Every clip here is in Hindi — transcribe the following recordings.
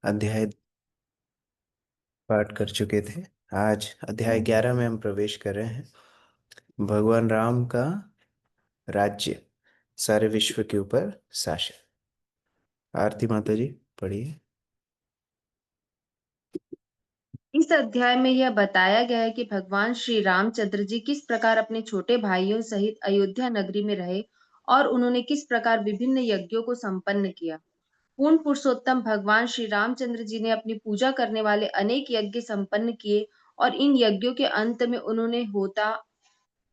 अध्याय पाठ कर चुके थे। आज अध्याय 11 में हम प्रवेश कर रहे हैं। भगवान राम का राज्य, सारे विश्व के ऊपर शासन। आरती माता जी पढ़िए। इस अध्याय में यह बताया गया है कि भगवान श्री रामचंद्र जी किस प्रकार अपने छोटे भाइयों सहित अयोध्या नगरी में रहे और उन्होंने किस प्रकार विभिन्न यज्ञों को संपन्न किया। पूर्ण पुरुषोत्तम भगवान श्री रामचंद्र जी ने अपनी पूजा करने वाले अनेक यज्ञ संपन्न किए और इन यज्ञों के अंत में उन्होंने होता,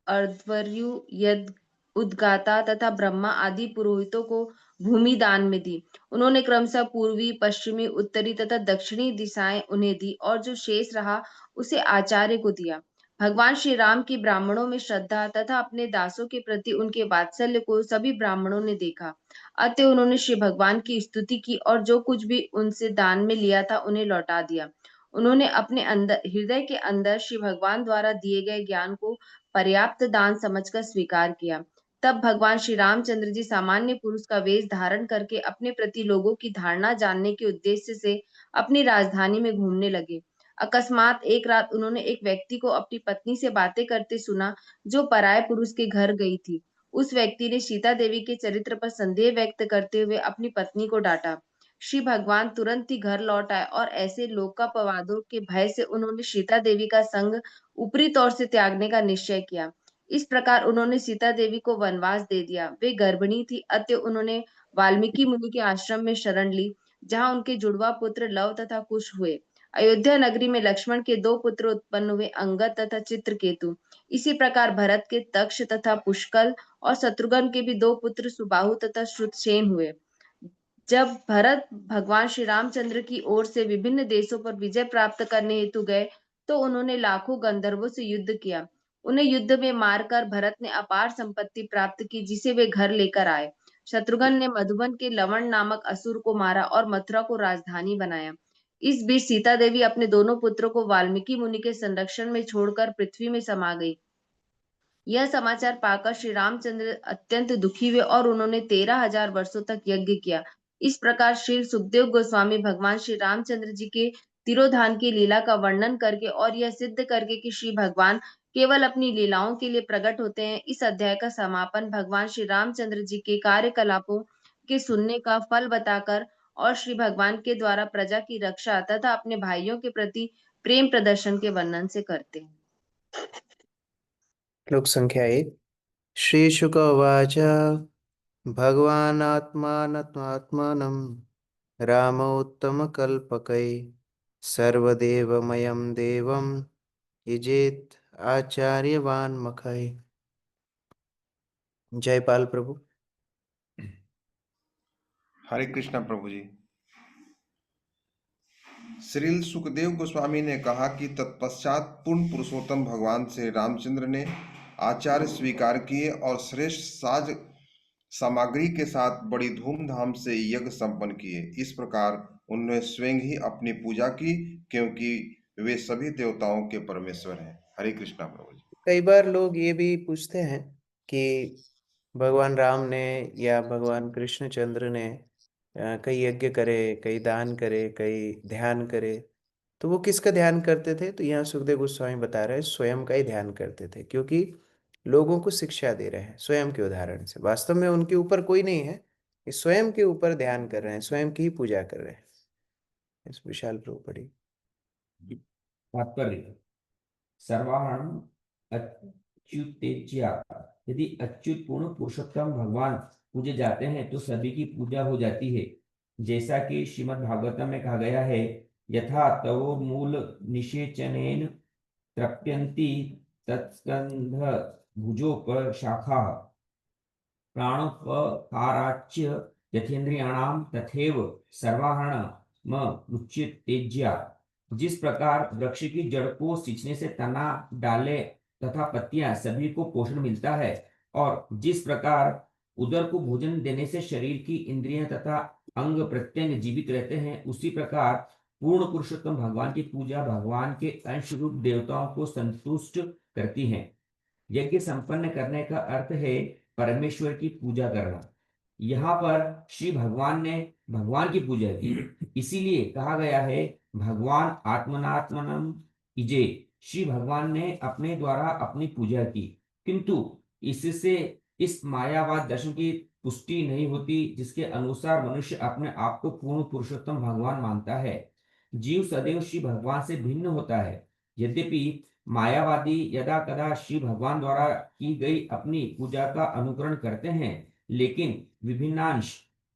अर्ध्वर्यु, यज्ञ उद्गाता तथा ब्रह्मा आदि पुरोहितों को भूमि दान में दी। उन्होंने क्रमशः पूर्वी, पश्चिमी, उत्तरी तथा दक्षिणी दिशाएं उन्हें दी और जो शेष रहा उसे आचार्य को दिया। भगवान श्री राम की ब्राह्मणों में श्रद्धा तथा अपने दासों के प्रति उनके वात्सल्य को सभी ब्राह्मणों ने देखा। अतः उन्होंने श्री भगवान की स्तुति की और जो कुछ भी उनसे दान में लिया था उन्हें लौटा दिया। उन्होंने अपने अंदर, हृदय के अंदर श्री भगवान द्वारा दिए गए ज्ञान को पर्याप्त दान समझकर स्वीकार किया। तब भगवान श्री रामचंद्र जी सामान्य पुरुष का वेश धारण करके अपने प्रति लोगों की धारणा जानने के उद्देश्य से अपनी राजधानी में घूमने लगे। अकस्मात एक रात उन्होंने एक व्यक्ति को अपनी पत्नी से बातें करते सुना जो पराये पुरुष के घर गई थी। उस व्यक्ति ने सीता देवी के चरित्र पर संदेह व्यक्त करते हुए अपनी पत्नी को डांटा। श्री भगवान तुरंत ही घर लौट आए और ऐसे लोकापवादों के भय से उन्होंने सीता देवी का संग ऊपरी तौर से त्यागने का निश्चय किया। इस प्रकार उन्होंने सीता देवी को वनवास दे दिया। वे गर्भिणी थी, अतः उन्होंने वाल्मीकि मुनि के आश्रम में शरण ली, जहां उनके जुड़वा पुत्र लव तथा कुश हुए। अयोध्या नगरी में लक्ष्मण के दो पुत्र उत्पन्न हुए, अंगद तथा चित्रकेतु। इसी प्रकार भरत के तक्ष तथा पुष्कल और शत्रुघ्न के भी दो पुत्र सुबाहु तथा श्रुतसेन हुए। जब भरत भगवान श्री रामचंद्र की ओर से विभिन्न देशों पर विजय प्राप्त करने हेतु गए, तो उन्होंने लाखों गंधर्वों से युद्ध किया। उन्हें युद्ध में मारकर भरत ने अपार संपत्ति प्राप्त की, जिसे वे घर लेकर आए। शत्रुघ्न ने मधुबन के लवण नामक असुर को मारा और मथुरा को राजधानी बनाया। इस बीच सीता देवी अपने दोनों पुत्रों को वाल्मीकि मुनि के संरक्षण में छोड़कर पृथ्वी में समा गई। यह समाचार पाकर श्री रामचंद्र अत्यंत दुखी हुए और उन्होंने 13,000 वर्षों तक यज्ञ किया। इस प्रकार श्री सुखदेव गोस्वामी भगवान श्री रामचंद्र जी के तिरोधान की लीला का वर्णन करके और यह सिद्ध करके कि श्री भगवान केवल अपनी लीलाओं के लिए प्रकट होते हैं, इस अध्याय का समापन भगवान श्री रामचंद्र जी के कार्यकलापों के सुनने का फल बताकर और श्री भगवान के द्वारा प्रजा की रक्षा तथा अपने भाइयों के प्रति प्रेम प्रदर्शन के वर्णन से करते हैं। श्लोक संख्या 1। श्री शुक उवाच भगवानात्मानत्मात्मानं रामोत्तमकल्पकै सर्वदेवमयं देवं यजेत आचार्यवान् मखै। जयपाल प्रभु। हरे कृष्णा प्रभु जी। श्रील सुखदेव गोस्वामी ने कहा कि तत्पश्चात पूर्ण पुरुषोत्तम भगवान श्री रामचंद्र ने आचार्य स्वीकार किए और श्रेष्ठ साज सामग्री के साथ बड़ी धूमधाम से यज्ञ संपन्न किए। इस प्रकार उन्होंने स्वयं ही अपनी पूजा की, क्योंकि वे सभी देवताओं के परमेश्वर हैं। हरे कृष्णा प्रभु जी। कई बार लोग ये भी पूछते हैं कि भगवान राम ने या भगवान कृष्णचंद्र ने कई यज्ञ करे, कई दान करे, कई ध्यान करे, तो वो किसका ध्यान करते थे? तो यहाँ सुखदेव गोस्वामी बता रहे हैं स्वयं का ही ध्यान करते थे, क्योंकि लोगों को शिक्षा दे रहे हैं स्वयं के उदाहरण से। वास्तव में उनके ऊपर कोई नहीं है, ये स्वयं के ऊपर ध्यान कर रहे हैं, स्वयं की ही पूजा कर रहे हैं। इस विशाल प्रभु पढ़ी। तात्पर्य सर्वाहरण अच्युतेज्या। यदि अच्युत पूर्ण पुरुषोत्तम भगवान पूजे जाते हैं तो सभी की पूजा हो जाती है। जैसा कि श्रीमद् भागवतम में कहा गया है, यथा तवो मूल निषेचनेन तृप्यन्ति तत्स्कंध भुजोपर शाखा प्राणोपकाराच्य यथेन्द्रियाणाम तथैव सर्वाहरण मुच्यतेज्या। जिस प्रकार वृक्ष की जड़ को सींचने से तना, डाले तथा पत्तियां सभी को पोषण मिलता है, और जिस प्रकार उदर को भोजन देने से शरीर की इंद्रियां तथा अंग प्रत्यंग जीवित रहते हैं, उसी प्रकार पूर्ण पुरुषोत्तम भगवान की पूजा भगवान के अंश रूप देवताओं को संतुष्ट करती है। यज्ञ संपन्न करने का अर्थ है परमेश्वर की पूजा करना। यहाँ पर श्री भगवान ने भगवान की पूजा की, इसीलिए कहा गया है भगवान आत्मनात्मनम इजे। श्री भगवान ने अपने द्वारा अपनी पूजा की, किंतु इससे इस मायावाद दर्शन की पुष्टि नहीं होती जिसके अनुसार मनुष्य अपने आप को पूर्ण पुरुषोत्तम भगवान मानता है। जीव सदैव श्री भगवान से भिन्न होता है। यद्यपि मायावादी यदा कदा श्री भगवान द्वारा की गई अपनी पूजा का अनुकरण करते हैं, लेकिन विभिन्नांश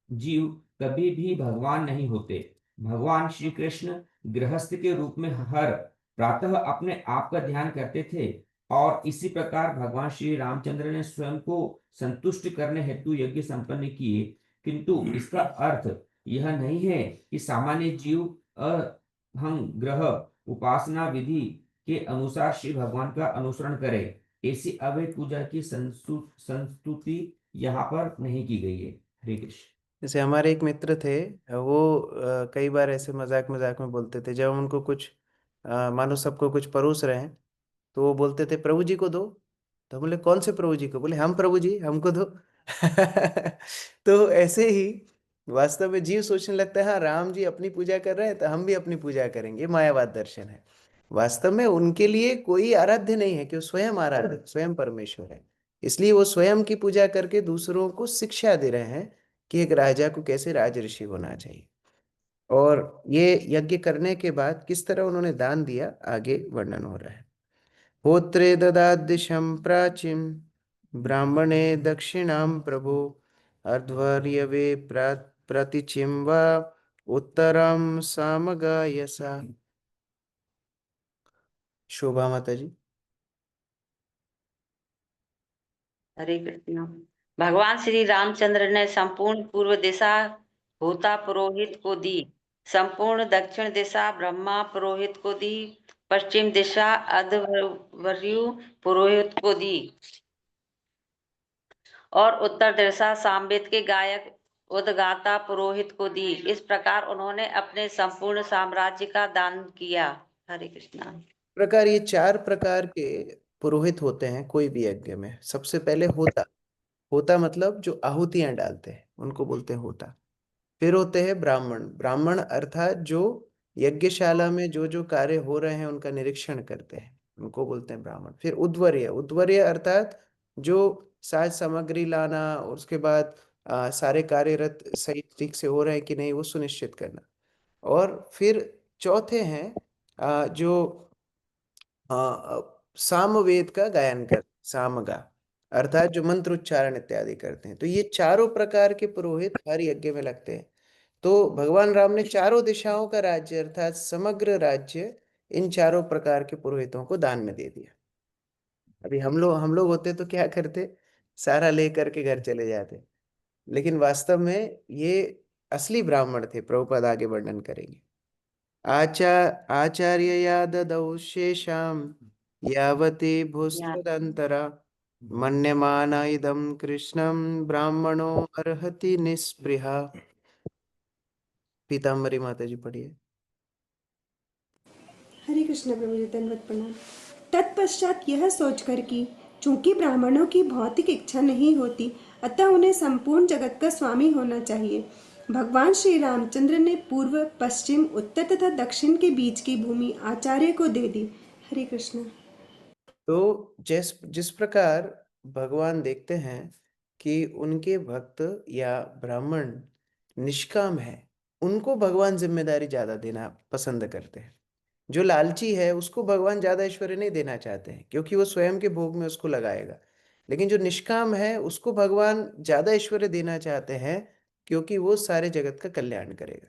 जीव कभी भी भगवान नहीं होते। भगवान श्री कृष्ण गृहस्थ के रूप में हर प्रातः अपने आप का ध्यान करते थे, और इसी प्रकार भगवान श्री रामचंद्र ने स्वयं को संतुष्ट करने हेतु यज्ञ संपन्न किए। किंतु इसका अर्थ यह नहीं है कि सामान्य जीव अहं ग्रह उपासना विधि के अनुसार श्री भगवान का अनुसरण करे। ऐसी अवैध पूजा की संस्तुति यहाँ पर नहीं की गई है। हरे कृष्ण। जैसे हमारे एक मित्र थे, वो कई बार ऐसे मजाक मजाक में बोलते थे, जब उनको कुछ मानो सबको कुछ परोस रहे हैं तो वो बोलते थे प्रभु जी को दो। तो बोले कौन से प्रभु जी को? बोले हम प्रभु जी, हमको दो। तो ऐसे ही वास्तव में जीव सोचने लगता है हाँ राम जी अपनी पूजा कर रहे हैं तो हम भी अपनी पूजा करेंगे। मायावाद दर्शन है। वास्तव में उनके लिए कोई आराध्य नहीं है, कि वो स्वयं आराध्य, स्वयं परमेश्वर है। इसलिए वो स्वयं की पूजा करके दूसरों को शिक्षा दे रहे हैं कि एक राजा को कैसे राजऋषि होना चाहिए। और ये यज्ञ करने के बाद किस तरह उन्होंने दान दिया, आगे वर्णन हो रहा है। होत्रे ददाद्दिशं प्राचीं ब्राह्मणे दक्षिणां प्रभो अर्ध्वर्यवे प्रतिचिं वा उत्तरं सामगायसा। शोभा माता जी। हरे कृष्ण। भगवान श्री रामचंद्र ने संपूर्ण पूर्व दिशा होता पुरोहित को दी, संपूर्ण दक्षिण दिशा ब्रह्मा पुरोहित को दी, पश्चिम दिशा अध्वर्यु पुरोहित को दी, और उत्तर दिशा सामवेद के गायक उद्गाता पुरोहित को दी। इस प्रकार उन्होंने अपने संपूर्ण साम्राज्य का दान किया। हरे कृष्णा। प्रकार ये 4 प्रकार के पुरोहित होते हैं कोई भी यज्ञ में। सबसे पहले होता, होता मतलब जो आहुतियां डालते हैं उनको बोलते हैं होता। फिर होते हैं ब्राह्मण, ब्राह्मण अर्थात जो यज्ञशाला में जो जो कार्य हो रहे हैं उनका निरीक्षण करते हैं, उनको बोलते हैं ब्राह्मण। फिर उद्वर्य, उद्वर्य अर्थात जो साज सामग्री लाना और उसके बाद सारे कार्यरत सही ठीक से हो रहे हैं कि नहीं वो सुनिश्चित करना। और फिर चौथे हैं जो सामवेद का गायन कर, सामगा अर्थात जो मंत्र उच्चारण इत्यादि करते हैं। तो ये चारों प्रकार के पुरोहित हर यज्ञ में लगते हैं। तो भगवान राम ने चारों दिशाओं का राज्य अर्थात समग्र राज्य इन चारों प्रकार के पुरोहितों को दान में दे दिया। अभी हम लोग होते तो क्या करते, सारा लेकर के घर चले जाते। लेकिन वास्तव में ये असली ब्राह्मण थे। प्रभुपाद आगे वर्णन करेंगे। आचार्यया ददौ शेषां यावती भूस्तदन्तरा मन्यमाना इदं कृष्णं ब्राह्मणो अर्हति निस्पृहा। पीताम्बरी माता जी पढ़िए। हरे कृष्ण प्रभु जी, दंडवत प्रणाम। तत्पश्चात यह सोचकर कि चूंकि ब्राह्मणों की भौतिक इच्छा नहीं होती, अतः उन्हें संपूर्ण जगत का स्वामी होना चाहिए, भगवान श्री रामचंद्र ने पूर्व, पश्चिम, उत्तर तथा दक्षिण के बीच की भूमि आचार्य को दे दी। हरे कृष्ण। तो जिस जिस प्रकार भगवान देखते हैं कि उनके भक्त या ब्राह्मण निष्काम है, उनको भगवान जिम्मेदारी ज्यादा देना पसंद करते हैं। जो लालची है उसको भगवान ज्यादा ऐश्वर्य नहीं देना चाहते हैं, क्योंकि वो स्वयं के भोग में उसको लगाएगा। लेकिन जो निष्काम है उसको भगवान ज्यादा ऐश्वर्य देना चाहते हैं, क्योंकि वो सारे जगत का कल्याण करेगा।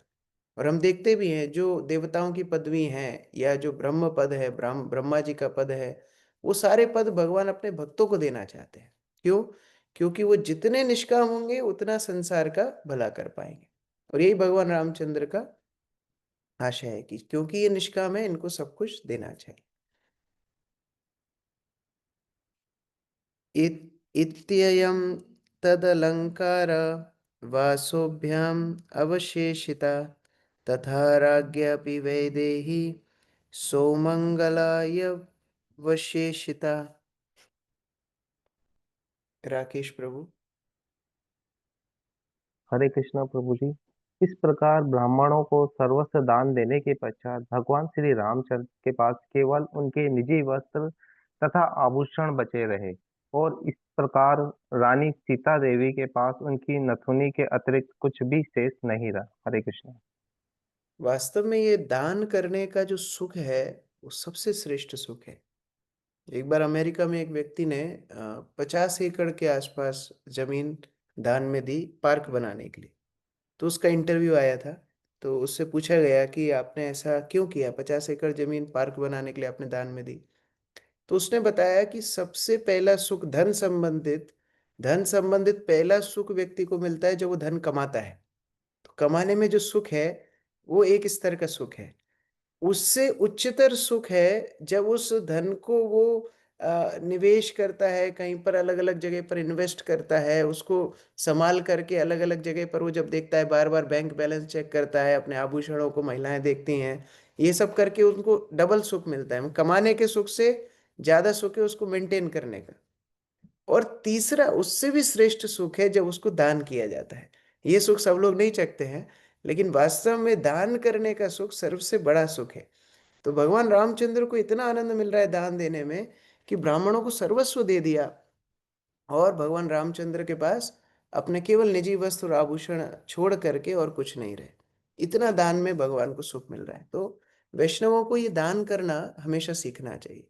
और हम देखते भी हैं जो देवताओं की पदवी है या जो ब्रह्म पद है, ब्रह्मा जी का पद है, वो सारे पद भगवान अपने भक्तों को देना चाहते हैं। क्यों? क्योंकि वो जितने निष्काम होंगे उतना संसार का भला कर पाएंगे। और यही भगवान रामचंद्र का आशय है कि क्योंकि ये निष्काम है इनको सब कुछ देना चाहिए। इत्ययं तदलंकार वासोभ्याम अवशेषिता तथा राज्ञापि वैदेही सौमंगलाय वशेषिता। राकेश प्रभु। हरे कृष्णा प्रभु जी। इस प्रकार ब्राह्मणों को सर्वस्व दान देने के पश्चात भगवान श्री रामचंद्र के पास केवल उनके निजी वस्त्र तथा आभूषण बचे रहे, और इस प्रकार रानी सीता देवी के पास उनकी नथुनी के अतिरिक्त कुछ भी शेष नहीं रहा। हरे कृष्णा। वास्तव में ये दान करने का जो सुख है वो सबसे श्रेष्ठ सुख है। एक बार अमेरिका में एक व्यक्ति ने 50 एकड़ के आसपास जमीन दान में दी पार्क बनाने के लिए। तो उसका इंटरव्यू आया था। तो उससे पूछा गया कि आपने ऐसा क्यों किया, 50 एकड़ जमीन पार्क बनाने के लिए आपने दान में दी। तो उसने बताया कि सबसे पहला सुख धन संबंधित पहला सुख व्यक्ति को मिलता है जब वो धन कमाता है। तो कमाने में जो सुख है वो एक स्तर का सुख है। उससे उच्चतर सुख है जब उस धन को वो निवेश करता है, कहीं पर अलग अलग जगह पर इन्वेस्ट करता है, उसको संभाल करके अलग अलग जगह पर वो जब देखता है, बार बार बैंक बैलेंस चेक करता है, अपने आभूषणों को महिलाएं देखती हैं, ये सब करके उनको डबल सुख मिलता है। कमाने के सुख से ज्यादा सुख है उसको मेंटेन करने का। और तीसरा उससे भी श्रेष्ठ सुख है जब उसको दान किया जाता है। ये सुख सब लोग नहीं चखते हैं, लेकिन वास्तव में दान करने का सुख सबसे बड़ा सुख है। तो भगवान रामचंद्र को इतना आनंद मिल रहा है दान देने में कि ब्राह्मणों को सर्वस्व दे दिया, और भगवान रामचंद्र के पास अपने केवल निजी वस्त्र और आभूषण छोड़ करके और कुछ नहीं रहे। इतना दान में भगवान को सुख मिल रहा है। तो वैष्णवों को ये दान करना हमेशा सीखना चाहिए,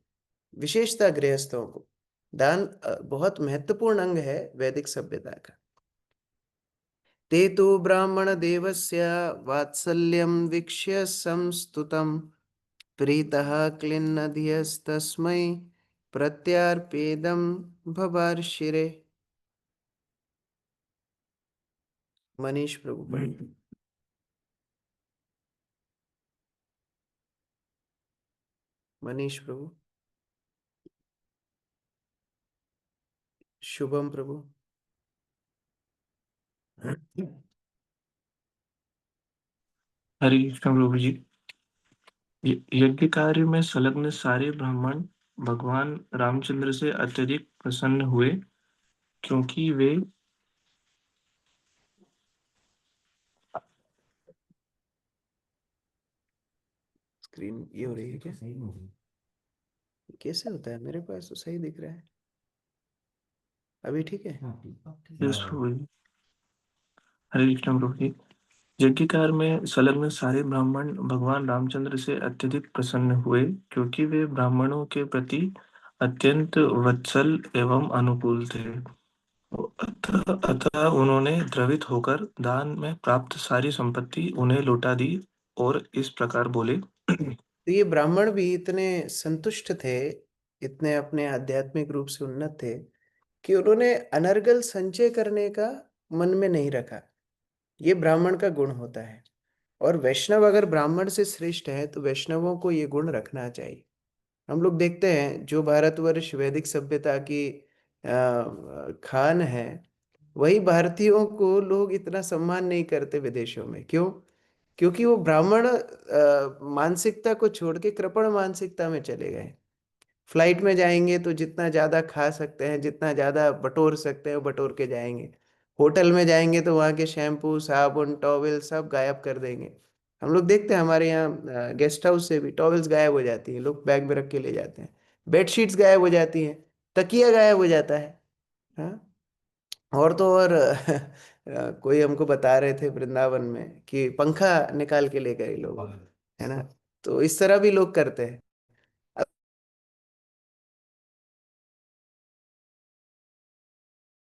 विशेषतः गृहस्थों को। दान बहुत महत्वपूर्ण अंग है वैदिक सभ्यता का। ते तु ब्राह्मण देवस्य वात्सल्यं वीक्ष्य संस्तुतं प्रीतः क्लिन्नधियस्तस्मै प्रत्यार्पेदं भवार्षिरे। मनीष प्रभु पढ़िए। मनीष प्रभु। शुभम प्रभु। हरे कृष्ण प्रभु जी। यज्ञ कार्य में संलग्न सारे ब्राह्मण भगवान रामचंद्र से अत्यधिक प्रसन्न हुए, क्योंकि वे स्क्रीन ये हो रही है क्या? सही में कैसे होता है? मेरे पास तो सही दिख रहा है। अभी ठीक है? हाँ, ठीक। यश प्रभु जी। हरे कृष्ण प्रभु जी। यज्ञ कार्य में संलग्न सारे ब्राह्मण भगवान रामचंद्र से अत्यधिक प्रसन्न हुए, क्योंकि वे ब्राह्मणों के प्रति अत्यंत वत्सल एवं अनुकूल थे। अतः उन्होंने द्रवित होकर दान में प्राप्त सारी संपत्ति उन्हें लौटा दी और इस प्रकार बोले। तो ये ब्राह्मण भी इतने संतुष्ट थे, इतने अपने आध्यात्मिक रूप से उन्नत थे कि उन्होंने अनर्गल संचय करने का मन में नहीं रखा। ये ब्राह्मण का गुण होता है। और वैष्णव अगर ब्राह्मण से श्रेष्ठ है तो वैष्णवों को ये गुण रखना चाहिए। हम लोग देखते हैं जो भारतवर्ष वैदिक सभ्यता की खान है, वही भारतीयों को लोग इतना सम्मान नहीं करते विदेशों में। क्यों? क्योंकि वो ब्राह्मण मानसिकता को छोड़ के कृपण मानसिकता में चले गए। फ्लाइट में जाएंगे तो जितना ज्यादा खा सकते हैं, जितना ज्यादा बटोर सकते हैं वो बटोर के जाएंगे। होटल में जाएंगे तो वहाँ के शैम्पू साबुन टॉवेल सब गायब कर देंगे। हम लोग देखते हैं हमारे यहाँ गेस्ट हाउस से भी टॉवेल्स गायब हो जाती हैं, लोग बैग में रख के ले जाते हैं। बेडशीट्स गायब हो जाती हैं, तकिया गायब हो जाता है। हाँ। और तो और कोई हमको बता रहे थे वृंदावन में कि पंखा निकाल के ले गए लोग, है ना। तो इस तरह भी लोग करते हैं।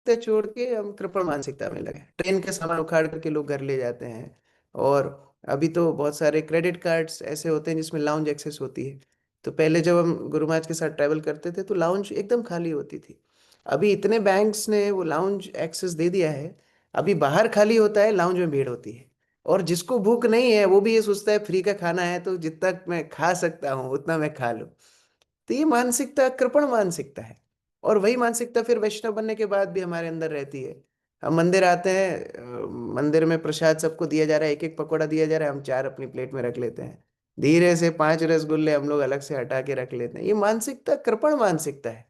छोड़ के हम कृपण मानसिकता में लगे, ट्रेन का सामान उखाड़ करके लोग घर ले जाते हैं। और अभी तो बहुत सारे क्रेडिट कार्ड्स ऐसे होते हैं जिसमें लाउंज एक्सेस होती है। तो पहले जब हम गुरु महाराज के साथ ट्रैवल करते थे तो लाउंज एकदम खाली होती थी। अभी इतने बैंक्स ने वो लाउंज एक्सेस दे दिया है, अभी बाहर खाली होता है, लाउंज में भीड़ होती है। और जिसको भूख नहीं है वो भी ये सोचता है फ्री का खाना है तो जितना मैं खा सकता हूँ उतना मैं खा लूँ। तो ये मानसिकता कृपण मानसिकता है। और वही मानसिकता फिर वैष्णव बनने के बाद भी हमारे अंदर रहती है। हम मंदिर आते हैं, मंदिर में प्रसाद सबको दिया जा रहा है, एक एक पकौड़ा दिया जा रहा है, हम चार अपनी प्लेट में रख लेते हैं। धीरे से 5 रसगुल्ले हम लोग अलग से हटा के रख लेते हैं। ये मानसिकता कृपण मानसिकता है।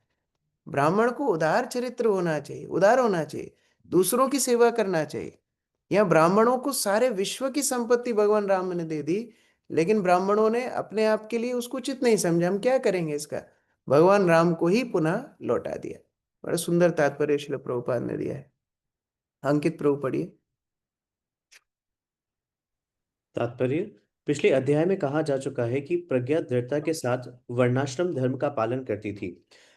ब्राह्मण को उदार चरित्र होना चाहिए, उदार होना चाहिए, दूसरों की सेवा करना चाहिए। यहाँ ब्राह्मणों को सारे विश्व की संपत्ति भगवान राम ने दे दी, लेकिन ब्राह्मणों ने अपने आप के लिए उसको उचित नहीं समझा। हम क्या करेंगे इसका, भगवान राम को ही पुनः लौटा दिया। बड़ा सुंदर तात्पर्य श्रील प्रभुपाद ने दिया है। अंकित प्रभु पढ़िए। तात्पर्य। पिछले अध्याय में कहा जा चुका है कि प्रज्ञा दृढ़ता के साथ वर्णाश्रम धर्म का पालन करती थी।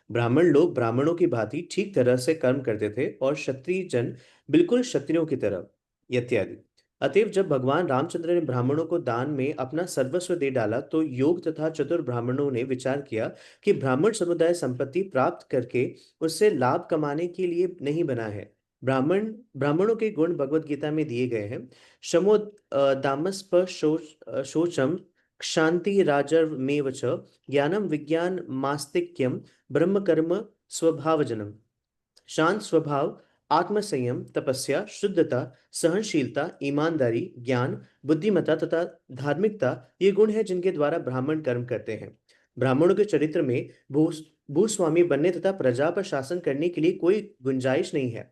ब्राह्मण लोग ब्राह्मणों की भांति ठीक तरह से कर्म करते थे और क्षत्रिय जन बिल्कुल क्षत्रियों की तरह इत्यादि। अतएव जब भगवान रामचंद्र ने ब्राह्मणों को दान में अपना सर्वस्व दे डाला तो योग तथा चतुर ब्राह्मणों ने विचार किया कि ब्राह्मण समुदाय संपत्ति प्राप्त करके उससे लाभ कमाने के लिए नहीं बना है। ब्राह्मणों के गुण भगवत गीता में दिए गए हैं। शमो दामस्प शोचम क्षांति राजर्मेव च ज्ञानम विज्ञान मास्तिक्यम ब्रह्म कर्म स्वभावजनम। शांत स्वभाव, आत्मसंयम, तपस्या, शुद्धता, सहनशीलता, ईमानदारी, ज्ञान, बुद्धिमत्ता तथा धार्मिकता ये गुण हैं जिनके द्वारा ब्राह्मण कर्म करते हैं। ब्राह्मणों के चरित्र में भूस्वामी बनने तथा प्रजा पर शासन करने के लिए कोई गुंजाइश नहीं है।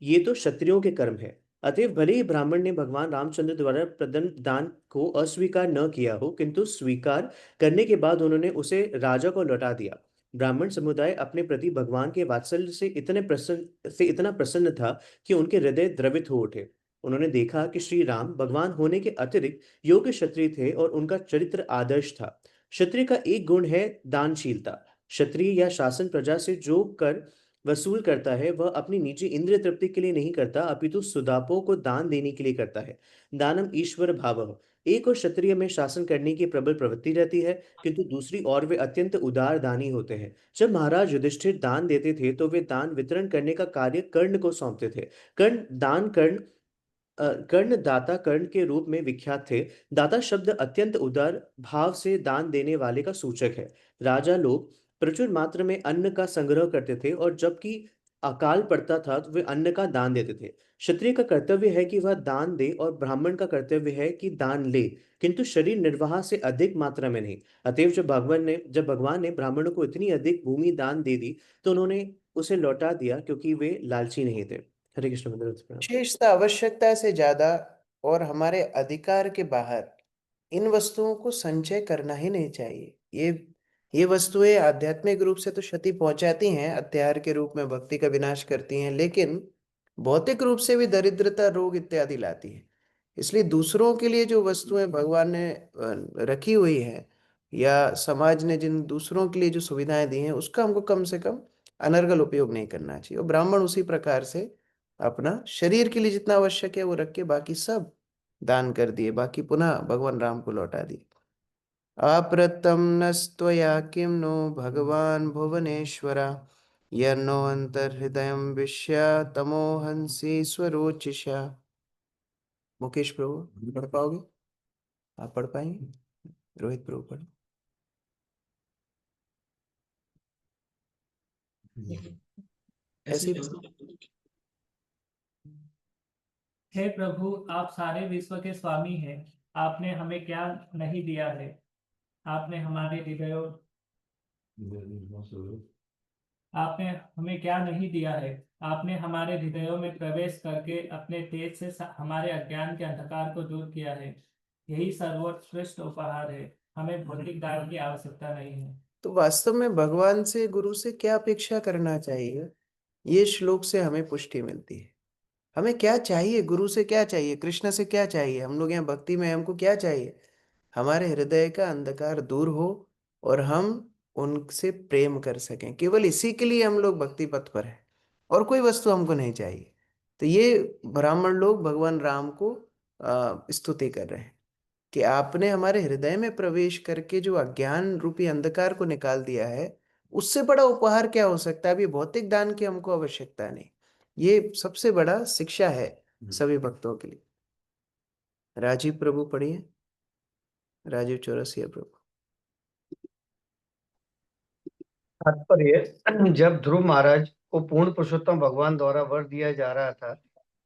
ये तो क्षत्रियों के कर्म है। अतएव भले ही ब्राह्मण ने भगवान रामचंद्र द्वारा प्रदत्त दान को अस्वीकार न किया हो, किंतु स्वीकार करने के बाद उन्होंने उसे राजा को लौटा दिया। ब्राह्मण समुदाय अपने प्रति भगवान के वात्सल्य से इतना प्रसन्न था कि उनके हृदय द्रवित हो उठे। उन्होंने देखा कि श्री राम भगवान होने के अतिरिक्त योग्य क्षत्रिय थे और उनका चरित्र आदर्श था। क्षत्रिय का एक गुण है दानशीलता। क्षत्रिय या शासन प्रजा से जो कर वसूल करता है वह अपनी निजी इंद्रिय तृप्ति के लिए नहीं करता, अपितु सुदापों को दान देने के लिए करता है। दानम ईश्वर भावः। एक और क्षत्रिय में शासन करने की प्रबल प्रवृत्ति रहती है, किंतु दूसरी ओर वे अत्यंत उदार दानी होते हैं। जब महाराज युधिष्ठिर दान देते थे तो वे दान वितरण करने का कार्य कर्ण को सौंपते थे। कर्ण दाता कर्ण के रूप में विख्यात थे। दाता शब्द अत्यंत उदार भाव से दान देने वाले का सूचक है। राजा लोग प्रचुर मात्रा में अन्न का संग्रह करते थे और जबकि अकाल पड़ता था तो वे अन्न का दान देते थे। क्षत्रिय का कर्तव्य है कि वह दान दे और ब्राह्मण का कर्तव्य है कि दान ले, किंतु शरीर निर्वाह से अधिक मात्रा में नहीं। अतएव जब भगवान ने ब्राह्मणों को इतनी अधिक भूमि दान दे दी तो उन्होंने उसे लौटा दिया, क्योंकि वे लालची नहीं थे। हरे कृष्ण। विशेषता आवश्यकता से ज्यादा और हमारे अधिकार के बाहर इन वस्तुओं को संचय करना ही नहीं चाहिए। ये वस्तुएं आध्यात्मिक रूप से तो क्षति पहुंचाती हैं, हथियार के रूप में भक्ति का विनाश करती हैं, लेकिन भौतिक रूप से भी दरिद्रता, रोग इत्यादि लाती है। इसलिए दूसरों के लिए जो वस्तुएं भगवान ने रखी हुई है या समाज ने जिन दूसरों के लिए जो सुविधाएं दी हैं उसका हमको कम से कम अनर्गल उपयोग नहीं करना चाहिए। और ब्राह्मण उसी प्रकार से अपना शरीर के लिए जितना आवश्यक है वो रख के बाकी सब दान कर दिए, बाकी पुनः भगवान राम को लौटा दिए। अप्रतम नस्त्वया किं नो भगवान भुवनेश्वरा यन्नो अंतर्हृदयं विश्य तमोहंसि स्वरोचिषा। मुकेश प्रभु पढ़ पाओगे? आप पढ़ पाएंगे? रोहित प्रभु पढ़। ऐसे हे प्रभु, आप सारे विश्व के स्वामी हैं। आपने हमें क्या नहीं दिया है। आपने हमारे हृदयों आपने हमें क्या नहीं दिया है। आपने हमारे हृदयों में प्रवेश करके अपने तेज से हमारे अज्ञान के अंधकार को दूर किया है। यही सर्वश्रेष्ठ उपहार है। हमें भौतिक दान की आवश्यकता नहीं है। तो वास्तव में भगवान से, गुरु से क्या अपेक्षा करना चाहिए, ये श्लोक से हमें पुष्टि मिलती है। हमें क्या चाहिए, गुरु से क्या चाहिए, कृष्ण से क्या चाहिए? हम लोग यहाँ भक्ति में हमको क्या चाहिए? हमारे हृदय का अंधकार दूर हो और हम उनसे प्रेम कर सकें। केवल इसी के लिए हम लोग भक्ति पथ पर हैं, और कोई वस्तु हमको नहीं चाहिए। तो ये ब्राह्मण लोग भगवान राम को स्तुति कर रहे हैं कि आपने हमारे हृदय में प्रवेश करके जो अज्ञान रूपी अंधकार को निकाल दिया है, उससे बड़ा उपहार क्या हो सकता है? अभी भौतिक दान की हमको आवश्यकता नहीं। ये सबसे बड़ा शिक्षा है सभी भक्तों के लिए। राजीव प्रभु पढ़िए। राजीव चौरसिया प्रभु। तात्पर्य। जब ध्रुव महाराज को पूर्ण पुरुषोत्तम भगवान द्वारा वर दिया जा रहा था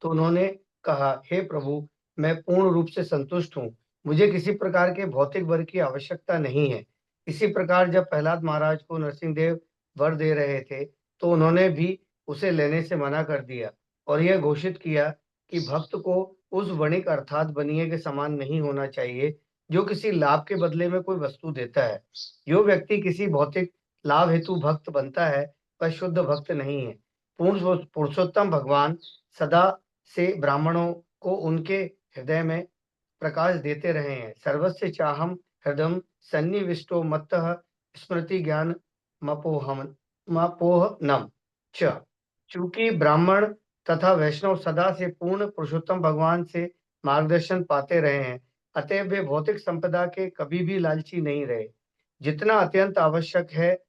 तो उन्होंने कहा, हे प्रभु, मैं पूर्ण रूप से संतुष्ट हूँ। मुझे किसी प्रकार के भौतिक वर की आवश्यकता नहीं है। इसी प्रकार जब प्रहलाद महाराज को नरसिंहदेव वर दे रहे थे तो उन्होंने भी उसे लेने से मना कर दिया और यह घोषित किया कि भक्त को उस वणिक अर्थात बनिए के समान नहीं होना चाहिए जो किसी लाभ के बदले में कोई वस्तु देता है। जो व्यक्ति किसी भौतिक लाभ हेतु भक्त बनता है वह शुद्ध भक्त नहीं है। पूर्ण पुरुषोत्तम भगवान सदा से ब्राह्मणों को उनके हृदय में प्रकाश देते रहे हैं। सर्वस्य चाहम हृदय सन्निविष्टो मत्तः स्मृति ज्ञान मपोहनम च। चूंकि ब्राह्मण तथा वैष्णव सदा से पूर्ण पुरुषोत्तम भगवान से मार्गदर्शन पाते रहे हैं, अतएव वे भौतिक संपदा के कभी भी लालची नहीं रहे। जितना अत्यंत आवश्यक है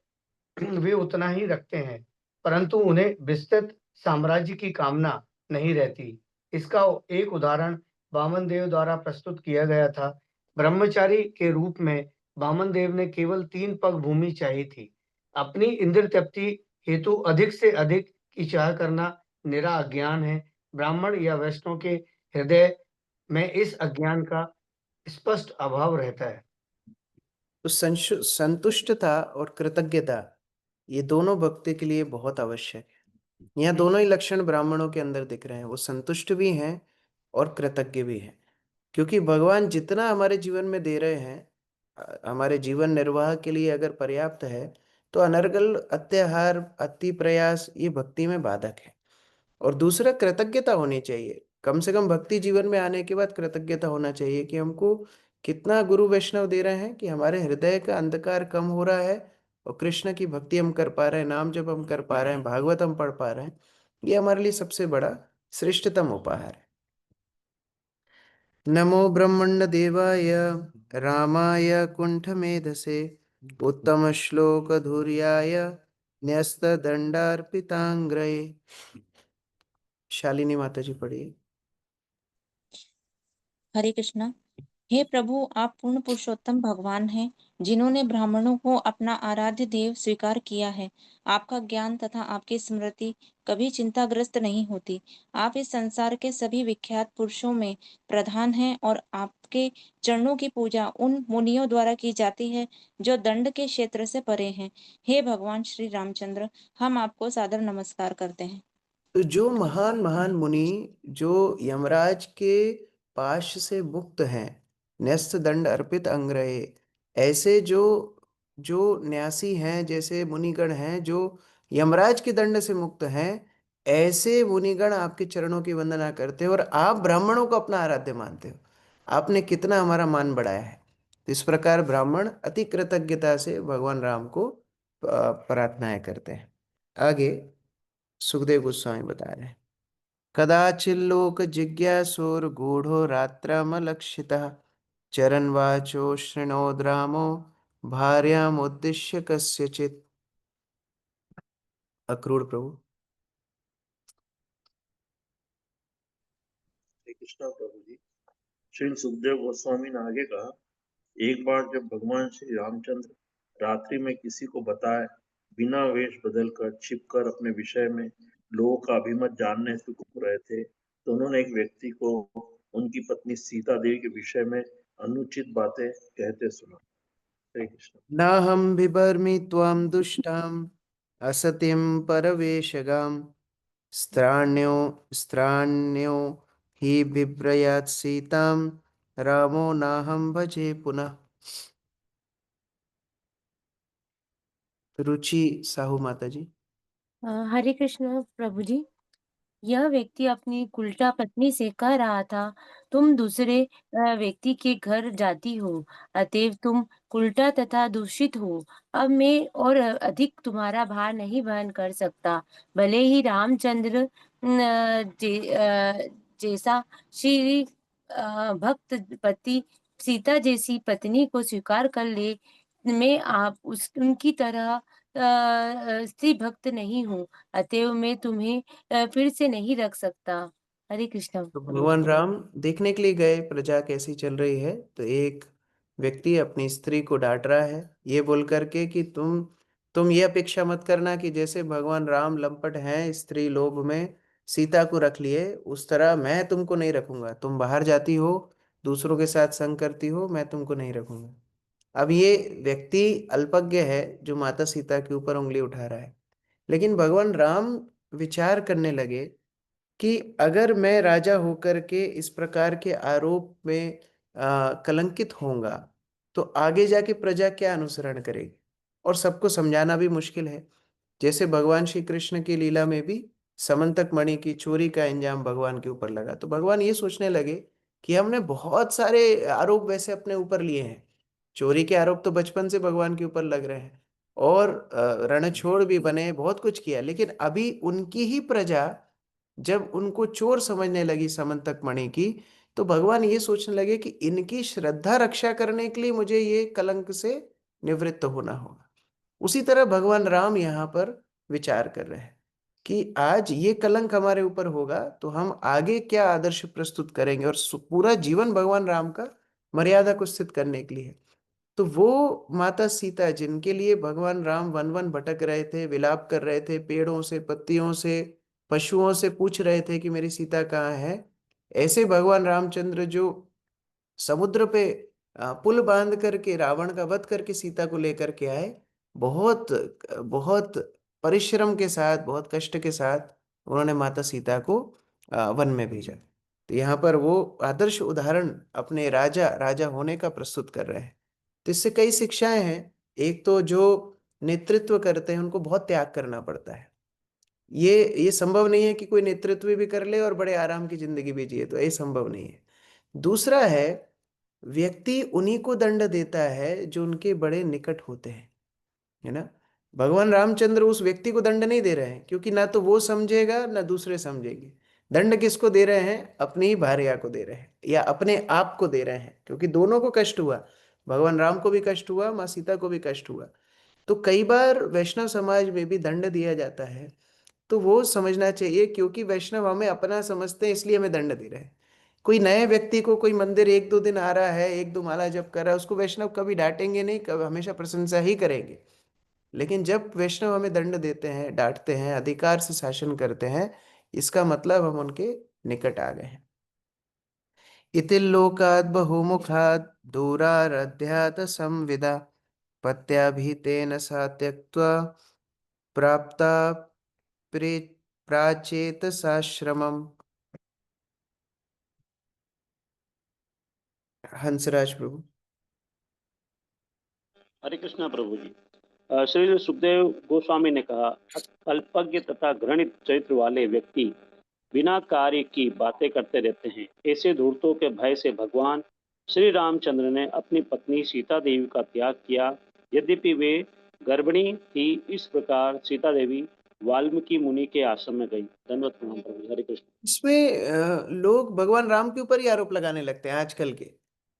वे उतना ही रखते हैं, परंतु उन्हें विस्तृत साम्राज्य की कामना नहीं रहती। इसका एक उदाहरण वामन देव द्वारा प्रस्तुत किया गया था। ब्रह्मचारी के रूप में वामन देव ने केवल 3 पग भूमि चाहिए थी। अपनी इंद्र तृप्ति हेतु अधिक से अधिक की चाह करना निरा अज्ञान है। ब्राह्मण या वैष्णव के हृदय में इस अज्ञान का स्पष्ट अभाव रहता है। तो संतुष्टता और कृतज्ञता ये दोनों भक्ति के लिए बहुत आवश्यक है। यहाँ दोनों ही लक्षण ब्राह्मणों के अंदर दिख रहे हैं, वो संतुष्ट भी हैं और कृतज्ञ भी हैं। क्योंकि भगवान जितना हमारे जीवन में दे रहे हैं, हमारे जीवन निर्वाह के लिए अगर पर्याप्त है, तो अनर्गल अत्याहार अति प्रयास ये भक्ति में बाधक है। और दूसरा कृतज्ञता होनी चाहिए। कम से कम भक्ति जीवन में आने के बाद कृतज्ञता होना चाहिए कि हमको कितना गुरु वैष्णव दे रहे हैं कि हमारे हृदय का अंधकार कम हो रहा है और कृष्ण की भक्ति हम कर पा रहे हैं, नाम जप हम कर पा रहे हैं, भागवत हम पढ़ पा रहे हैं। ये हमारे लिए सबसे बड़ा श्रेष्ठतम उपहार है। नमो ब्रह्मण्ड देवाय रामाय कुंठ मेधसे उत्तम श्लोक धुर्याय न्यस्त दंडार्पितांग्रये। शालिनी माता जी पढ़िए। हरे कृष्णा। हे प्रभु, आप पूर्ण पुरुषोत्तम भगवान हैं, जिन्होंने ब्राह्मणों को अपना आराध्य देव स्वीकार किया है। आपका ज्ञान तथा आपकी स्मृति कभी चिंताग्रस्त नहीं होती। आप इस संसार के सभी विख्यात पुरुषों में प्रधान हैं और आपके चरणों की पूजा उन मुनियों द्वारा की जाती है जो दंड के क्षेत्र से परे हैं। हे भगवान श्री रामचंद्र, हम आपको सादर नमस्कार करते हैं। तो जो महान महान मुनि जो यमराज के पाश से मुक्त हैं, न्यस्त दंड अर्पित अंग्रहे, ऐसे जो जो न्यासी हैं, जैसे मुनिगण हैं जो यमराज के दंड से मुक्त हैं, ऐसे मुनिगण आपके चरणों की वंदना करते हो और आप ब्राह्मणों को अपना आराध्य मानते हो। आपने कितना हमारा मान बढ़ाया है। तो इस प्रकार ब्राह्मण अति कृतज्ञता से भगवान राम को प्रार्थनाएं करते हैं। आगे सुखदेव गोस्वामी बता रहे हैं। कदाचिल्लोक जिज्ञासुर्गूढ़ो रात्रमलक्षितः चरन्वाचो शृणोद रामो भार्यामुद्दिश्य कस्यचित्। अक्रूर प्रभु। श्री कृष्णा प्रभु जी। श्री सुखदेव गोस्वामी ने आगे कहा, एक बार जब भगवान श्री रामचंद्र रात्रि में किसी को बताए बिना वेश बदलकर छिपकर अपने विषय में लोगों का अभिमत जानने हेतु घूम रहे थे, तो उन्होंने एक व्यक्ति को उनकी पत्नी सीता देवी के विषय में अनुचित बातें कहते सुना। हरे कृष्ण। नाहं बिभर्मि त्वां दुष्टां असत्यं परवेशगां स्त्राण्यो हि बिभ्रयात् सीतां रामो नाहं भजे पुनः। रुचि साहू माता जी। हरे कृष्ण प्रभु जी। यह व्यक्ति अपनी कुल्टा पत्नी से कह रहा था, तुम दूसरे व्यक्ति के घर जाती हो, अतएव तुम कुल्टा तथा दूषित हो। अब मैं और अधिक तुम्हारा भार नहीं वहन कर सकता। भले ही रामचंद्र जैसा श्री भक्त पति सीता जैसी पत्नी को स्वीकार कर ले, मैं आप उनकी तरह स्त्री भक्त नहीं हूँ, अतएव मैं तुम्हें फिर से नहीं रख सकता। हरे कृष्ण। तो भगवान राम देखने के लिए गए प्रजा कैसी चल रही है, तो एक व्यक्ति अपनी स्त्री को डांट रहा है ये बोल करके कि तुम ये अपेक्षा मत करना कि जैसे भगवान राम लंपट हैं स्त्री लोभ में सीता को रख लिए, उस तरह मैं तुमको नहीं रखूंगा। तुम बाहर जाती हो, दूसरों के साथ संग करती हो, मैं तुमको नहीं रखूंगा। अब ये व्यक्ति अल्पज्ञ है जो माता सीता के ऊपर उंगली उठा रहा है। लेकिन भगवान राम विचार करने लगे कि अगर मैं राजा होकर के इस प्रकार के आरोप में कलंकित होऊंगा तो आगे जाके प्रजा क्या अनुसरण करेगी, और सबको समझाना भी मुश्किल है। जैसे भगवान श्री कृष्ण की लीला में भी समंतक मणि की चोरी का इंजाम भगवान के ऊपर लगा, तो भगवान ये सोचने लगे कि हमने बहुत सारे आरोप वैसे अपने ऊपर लिए हैं। चोरी के आरोप तो बचपन से भगवान के ऊपर लग रहे हैं, और रणछोड़ भी बने, बहुत कुछ किया, लेकिन अभी उनकी ही प्रजा जब उनको चोर समझने लगी समंतक मणि की, तो भगवान ये सोचने लगे कि इनकी श्रद्धा रक्षा करने के लिए मुझे ये कलंक से निवृत्त होना होगा। उसी तरह भगवान राम यहाँ पर विचार कर रहे हैं कि आज ये कलंक हमारे ऊपर होगा तो हम आगे क्या आदर्श प्रस्तुत करेंगे, और पूरा जीवन भगवान राम का मर्यादा को स्थित करने के लिए है। तो वो माता सीता जिनके लिए भगवान राम वन वन भटक रहे थे, विलाप कर रहे थे, पेड़ों से, पत्तियों से, पशुओं से पूछ रहे थे कि मेरी सीता कहाँ है, ऐसे भगवान रामचंद्र जो समुद्र पे पुल बांध करके रावण का वध करके सीता को लेकर के आए, बहुत बहुत परिश्रम के साथ, बहुत कष्ट के साथ उन्होंने माता सीता को वन में भेजा। तो यहाँ पर वो आदर्श उदाहरण अपने राजा राजा होने का प्रस्तुत कर रहे हैं। तो इससे कई शिक्षाएं हैं। एक तो जो नेतृत्व करते हैं उनको बहुत त्याग करना पड़ता है। ये संभव नहीं है कि कोई नेतृत्व भी कर ले और बड़े आराम की जिंदगी भी जिए, तो ये संभव नहीं है। दूसरा है, व्यक्ति उन्हीं को दंड देता है जो उनके बड़े निकट होते हैं, है ना। भगवान रामचंद्र उस व्यक्ति को दंड नहीं दे रहे हैं, क्योंकि ना तो वो समझेगा ना दूसरे समझेंगे। दंड किसको दे रहे हैं? अपनी ही भार्या को दे रहे हैं या अपने आप को दे रहे हैं, क्योंकि दोनों को कष्ट हुआ। भगवान राम को भी कष्ट हुआ, माँ सीता को भी कष्ट हुआ। तो कई बार वैष्णव समाज में भी दंड दिया जाता है, तो वो समझना चाहिए, क्योंकि वैष्णव हमें अपना समझते हैं इसलिए हमें दंड दे रहे हैं। कोई नए व्यक्ति को कोई मंदिर एक दो दिन आ रहा है, एक दो माला जप कर रहा है, उसको वैष्णव कभी डांटेंगे नहीं, कभी हमेशा प्रशंसा ही करेंगे। लेकिन जब वैष्णव हमें दंड देते हैं, डांटते हैं, अधिकार से शासन करते हैं, इसका मतलब हम उनके निकट आ गए हैं। इति लोकात् बहुमुखात् दूरारध्यात् संविदा पत्याभितेन सा त्यक्त्वा प्राप्ता प्राचेतसाश्रमम्। हंसराज प्रभु। हरे कृष्णा प्रभु जी। श्री सुखदेव गोस्वामी ने कहा, अल्पज्ञ तथा घृणित चरित्र वाले व्यक्ति बिना कार्य की बातें करते रहते हैं। ऐसे धूर्तों के भय से भगवान श्री रामचंद्र ने अपनी पत्नी सीता देवी का त्याग किया। यद्यपि वे गर्भिणी थी, इस प्रकार सीता देवी वाल्मीकि मुनि के आश्रम में गई। धन्यवाद प्रणाम प्रभु। हरे कृष्ण। इसमें लोग भगवान राम के ऊपर ही आरोप लगाने लगते हैं आजकल के।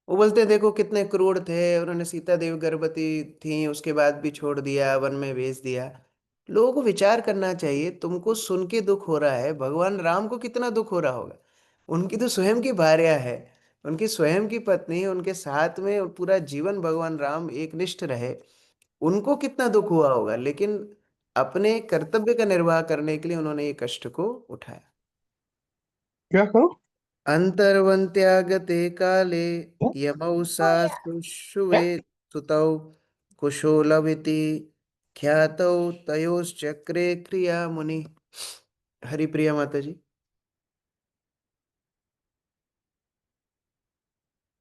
वो बोलते हैं देखो कितने क्रूर थे, उन्होंने सीता देवी गर्भवती थी, उसके बाद भी छोड़ दिया, वन में भेज दिया। लोगों को विचार करना चाहिए, तुमको सुन के दुख हो रहा है, भगवान राम को कितना दुख हो रहा होगा। उनकी तो स्वयं की भार्या है, उनकी स्वयं की पत्नी, उनके साथ में पूरा जीवन भगवान राम एक निष्ठ रहे, उनको कितना दुख हुआ होगा। लेकिन अपने कर्तव्य का निर्वाह करने के लिए उन्होंने ये कष्ट को उठाया। क्या कहो? अंतर्वन्त्यागते काले यमौ शुवे सुतौ कुशोलविति ख्यातौ तयोश्चक्रे क्रिया मुनि। हरिप्रिया माता जी।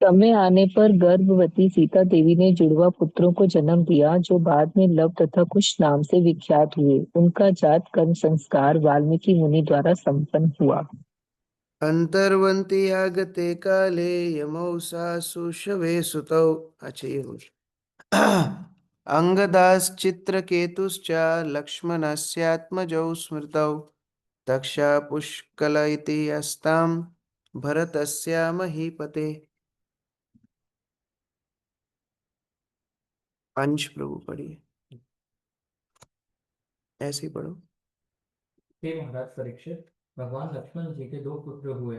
समय आने पर गर्भवती सीता देवी ने जुड़वा पुत्रों को जन्म दिया, जो बाद में लव तथा कुश नाम से विख्यात हुए। उनका जात कर्म संस्कार वाल्मीकि मुनि द्वारा संपन्न हुआ। अंतर्वन्ति आगते काले यमौ शुशवे सुतौ। अच्छा ये हो अंगदाश्चित्रकेतुश्च लक्ष्मणस्यात्मजौ स्मृतौ तक्षा पुष्कल इति अस्तां भरतस्य महीपते। अंश प्रभु पढ़िए, ऐसे ही पढ़ो। हे महाराज परीक्षित, भगवान लक्ष्मण जी के दो पुत्र हुए,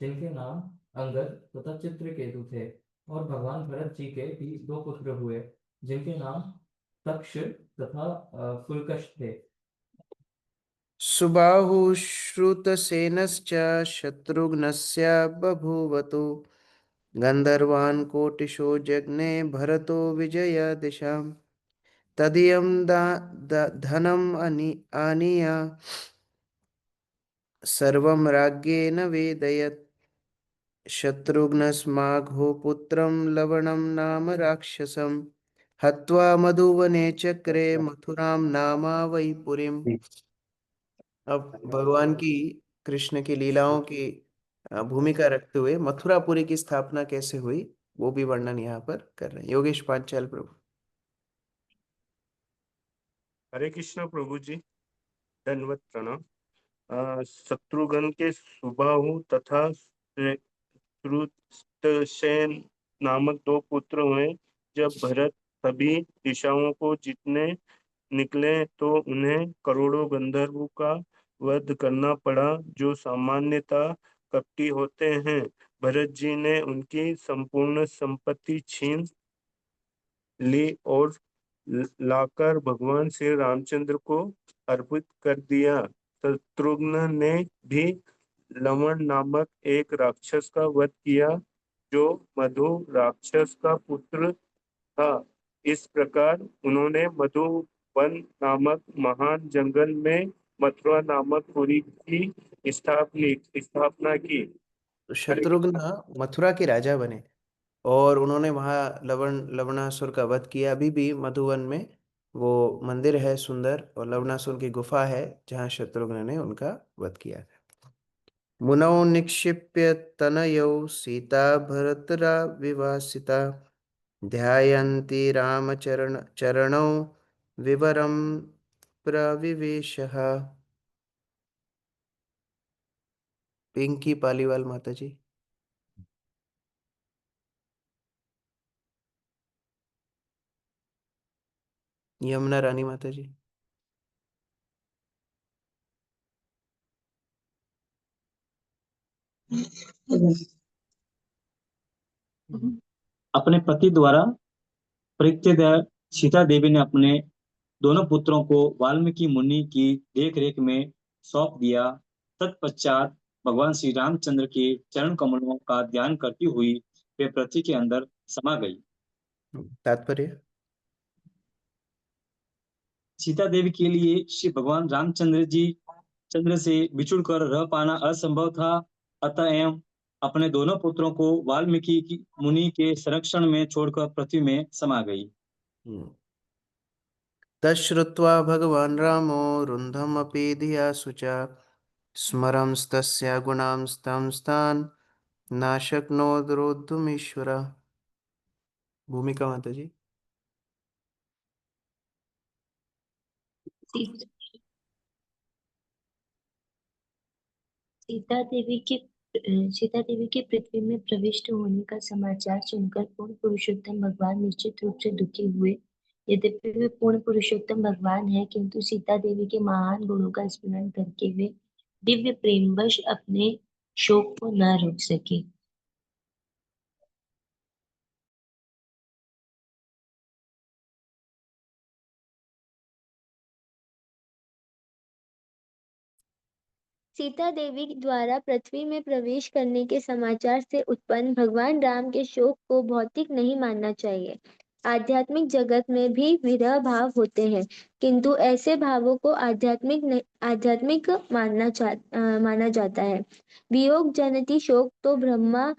जिनके नाम अंगद तथा चित्रकेतु थे। और भगवान भरत जी के भी दो पुत्र हुए, जिनके नाम तक्ष तथा पुलकश थे। सुबाहुश्रुतसेनश्च शत्रुघ्नस्य बभूवतु गन्धर्वान् कोटिशो जज्ञे भरतो विजय दिशां तदीयं धनम् आनीय सर्वं राज्ञेन वेदयत्। शत्रुघ्नस्माघो पुत्रं लवणं नाम राक्षसं हत्वा मधुवने चक्रे मथुरां नामावै पुरीम्। अब भगवान की, कृष्ण की लीलाओं की भूमिका रखते हुए मथुरापुरी की स्थापना कैसे हुई वो भी वर्णन यहाँ पर कर रहे हैं। योगेश पांचाल प्रभु। हरे कृष्ण प्रभु जी, दंडवत प्रणाम। शत्रुघ्न के सुबाहु तथा श्रुतसेन नामक 2 पुत्र हुए। जब भरत सभी दिशाओं को जीतने निकले तो उन्हें करोड़ों गंधर्वों का वध करना पड़ा, जो सामान्यतः कपटी होते हैं। भरत जी ने उनकी संपूर्ण संपत्ति छीन ली और लाकर भगवान श्री रामचंद्र को अर्पित कर दिया। शत्रुघ्न ने भी लवण नामक एक राक्षस का वध किया, जो मधु राक्षस का पुत्र था। इस प्रकार उन्होंने मधुवन नामक महान जंगल में मथुरा नामक पुरी की स्थापना की। तो शत्रुघ्न मथुरा के राजा बने और उन्होंने वहाँ लवणासुर का वध किया। अभी भी मधुवन में वो मंदिर है सुंदर, और लवणासुर की गुफा है जहाँ शत्रुघ्न ने उनका वध किया। मुनौ निक्षिप्य तनयौ सीता भरतरा विवासिता ध्यायन्ति चरणौ विवरं प्रविवेशः। पिंकी पालीवाल माता जी। यमुना रानी माता जी। अपने पति द्वारा परित्यक्त सीता देवी ने अपने दोनों पुत्रों को वाल्मीकि मुनि की देखरेख में सौंप दिया। तत्पश्चात भगवान श्री रामचंद्र के चरण कमलों का ध्यान करती हुई वे पृथ्वी के अंदर समा गई। तात्पर्य। सीता देवी के लिए श्री भगवान रामचंद्र जी चंद्र से बिछुड़ कर रह पाना असंभव था, अतः एवं अपने दोनों पुत्रों को वाल्मीकि मुनि के संरक्षण में छोड़कर पृथ्वी में समा गई। तच्छ्रुत्वा भगवान् रामो रुन्धमपि धिया शुचा स्मरंस्तस्या गुणांस्तान् नाशक्नोत् रोद्धुमीश्वर। भूमिका माता जी। सीता देवी के पृथ्वी में प्रविष्ट होने का समाचार सुनकर पूर्ण पुरुषोत्तम भगवान निश्चित रूप से दुखी हुए। यद्यपि वे पूर्ण पुरुषोत्तम भगवान हैं, किंतु सीता देवी के महान गुणों का स्मरण करके वे दिव्य प्रेमवश अपने शोक को न रोक सके। सीता देवी द्वारा पृथ्वी में प्रवेश करने के समाचार से उत्पन्न भगवान राम के शोक को भौतिक नहीं मानना चाहिए। आध्यात्मिक जगत में भी विरह भाव होते हैं, किंतु ऐसे भावों को आध्यात्मिक माना जाता है। वियोग जनित शोक तो ब्रह्मा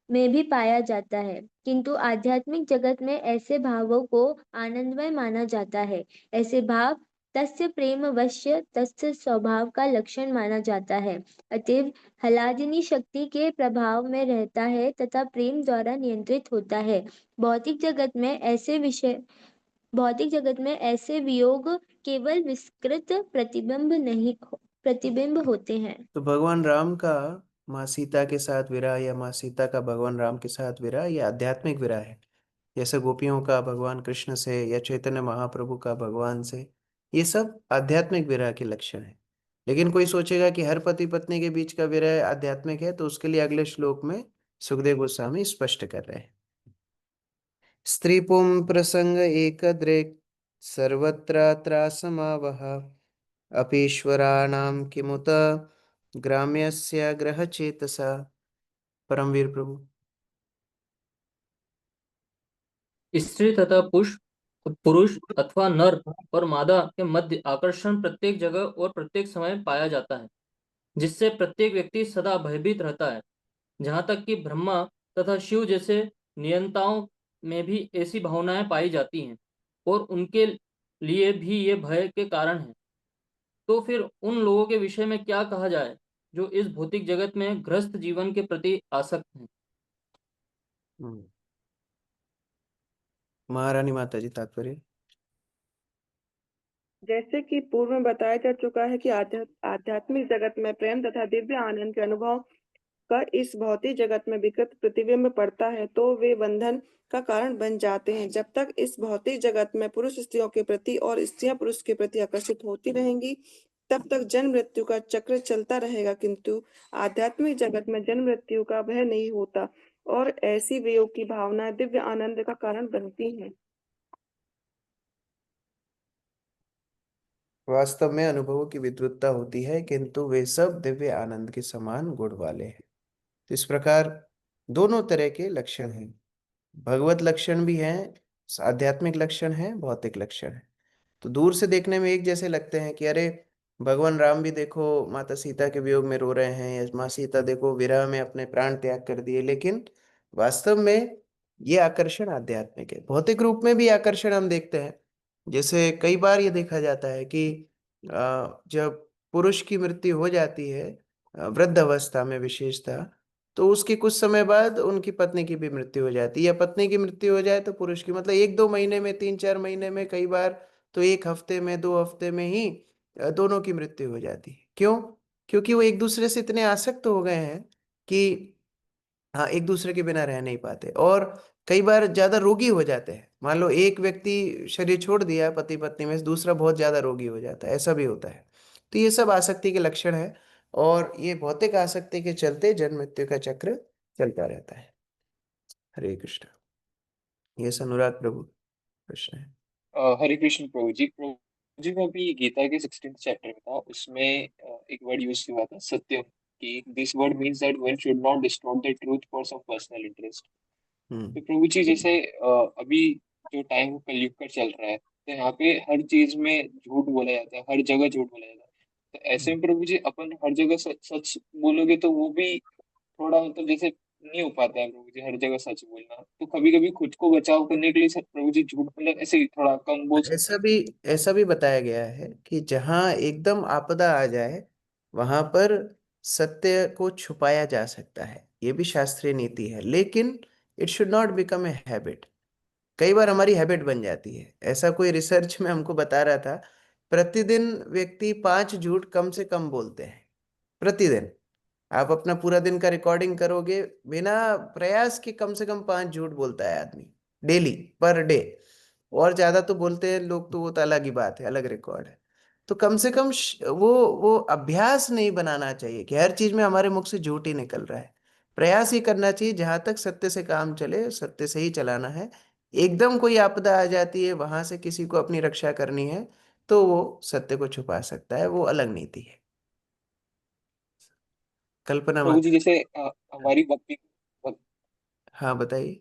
में भी पाया जाता है, किंतु आध्यात्मिक जगत में ऐसे भावों को आनंदमय माना जाता है। ऐसे भाव तस्य प्रेम वश्य तस्य स्वभाव का लक्षण माना जाता है। अतएव हलादिनी शक्ति के प्रभाव में रहता है तथा प्रेम द्वारा नियंत्रित होता है। भौतिक जगत में ऐसे वियोग केवल विकृत प्रतिबिंब होते हैं। तो भगवान राम का माँ सीता के साथ विरह या माँ सीता का भगवान राम के साथ विरह, यह आध्यात्मिक विरह है। जैसे गोपियों का भगवान कृष्ण से या चैतन्य महाप्रभु का भगवान से, ये सब आध्यात्मिक विरह के लक्षण है। लेकिन कोई सोचेगा कि हर पति पत्नी के बीच का विरह आध्यात्मिक है, तो उसके लिए अगले श्लोक में सुखदेव गोस्वामी स्पष्ट कर रहे हैं। स्त्री पुं प्रसंग एकदृक् सर्वत्र त्रासमावह अपीश्वराणां किमुत ग्राम्यस्य ग्रहचेतसा। परमवीर प्रभु। स्त्री तथा पुरुष अथवा नर और मादा के मध्य आकर्षण प्रत्येक जगह और प्रत्येक समय पाया जाता है। जिससे प्रत्येक व्यक्ति सदा भयभीत रहता है। जहाँ तक कि ब्रह्मा तथा शिव जैसे नियंताओं में भी ऐसी भावनाएं पाई जाती हैं और उनके लिए भी ये भय के कारण है। तो फिर उन लोगों के विषय में क्या कहा जाए जो इस भौतिक जगत में ग्रस्त जीवन के प्रति आसक्त हैं? महारानी माता जी तात्पर्य। जैसे कि पूर्व में बताया जा चुका है कि आध्यात्मिक जगत में प्रेम तथा दिव्य आनंद के अनुभव का इस भौतिक जगत में विकृत प्रतिबिंब पड़ता है तो वे बंधन का कारण बन जाते हैं। जब तक इस भौतिक जगत में पुरुष स्त्रियों के प्रति और स्त्रियां पुरुष के प्रति आकर्षित होती रहेंगी तब तक जन्म मृत्यु का चक्र चलता रहेगा, किंतु आध्यात्मिक जगत में जन्म मृत्यु का भय नहीं होता और ऐसी वियोग की भावना दिव्य आनंद का कारण बनती है। वास्तव में अनुभवों की विद्वत्ता होती है किंतु वे सब दिव्य आनंद के समान गुण वाले हैं। तो इस प्रकार दोनों तरह के लक्षण हैं, भगवत लक्षण भी हैं, आध्यात्मिक लक्षण है, भौतिक लक्षण है। तो दूर से देखने में एक जैसे लगते हैं कि अरे भगवान राम भी देखो माता सीता के वियोग में रो रहे हैं, या माँ सीता देखो विरह में अपने प्राण त्याग कर दिए, लेकिन वास्तव में ये आकर्षण आध्यात्मिक है। भौतिक रूप में भी आकर्षण हम देखते हैं, जैसे कई बार ये देखा जाता है कि जब पुरुष की मृत्यु हो जाती है वृद्ध अवस्था में विशेषतः, तो उसके कुछ समय बाद उनकी पत्नी की भी मृत्यु हो जाती है, या पत्नी की मृत्यु हो जाए तो पुरुष की, मतलब 1-2 महीने में, 3-4 महीने में, कई बार तो 1 हफ्ते में, 2 हफ्ते में ही दोनों की मृत्यु हो जाती है। क्यों? क्योंकि वो एक दूसरे से इतने आसक्त हो गए हैं कि हाँ, एक दूसरे के बिना रह नहीं पाते, और कई बार ज्यादा रोगी हो जाते हैं। मान लो एक व्यक्ति शरीर छोड़ दिया पति पत्नी में से, दूसरा बहुत ज्यादा रोगी हो जाता है, ऐसा भी होता है। तो ये सब आसक्ति के लक्षण है, और ये भौतिक आसक्ति के चलते जन्म मृत्यु का चक्र चलता रहता है। हरे कृष्ण। ये अनुराग प्रभु प्रश्न है। हरे कृष्ण प्रभु जी मैं अभी गीता के 16th चैप्टर में था, उसमें एक वर्ड यूज हुआ था सत्यम, कि this word means that one should not distort the truth for some personal interest. तो प्रभु जी जैसे अभी जो टाइम कलयुग का चल रहा है, तो यहाँ पे हर चीज में झूठ बोला जाता है, हर जगह झूठ बोला जाता है। तो ऐसे में प्रभु जी अपन हर जगह सच बोलोगे तो वो भी थोड़ा मतलब जैसे नहीं हो पाता है प्रभु जी, हर जगह सच बोलना। तो कभी कभी खुद को बचाव करने के लिए प्रभु जी झूठ मतलब ऐसे ही थोड़ा कम बोल सकते हैं। ऐसा भी बताया गया है कि जहां एकदम आपदा आ जाए वहां पर सत्य को छुपाया जा सकता है, ये भी शास्त्रीय नीति है, लेकिन it should not become a habit. कई बार हमारी हैबिट बन जाती है, ऐसा कोई रिसर्च में हमको बता रहा था, प्रतिदिन व्यक्ति 5 झूठ कम से कम बोलते हैं प्रतिदिन। आप अपना पूरा दिन का रिकॉर्डिंग करोगे, बिना प्रयास के कम से कम 5 झूठ बोलता है आदमी डेली, पर डे। और ज्यादा तो बोलते हैं लोग, तो वो तो अलग ही बात है, अलग रिकॉर्ड है। तो कम से कम वो अभ्यास नहीं बनाना चाहिए कि हर चीज में हमारे मुख से झूठ ही निकल रहा है। प्रयास ही करना चाहिए, जहां तक सत्य से काम चले सत्य से ही चलाना है। एकदम कोई आपदा आ जाती है, वहां से किसी को अपनी रक्षा करनी है, तो वो सत्य को छुपा सकता है, वो अलग नीति है। कल्पना प्रभु मत। जी जैसे हमारी भक्ति हाँ बताइए।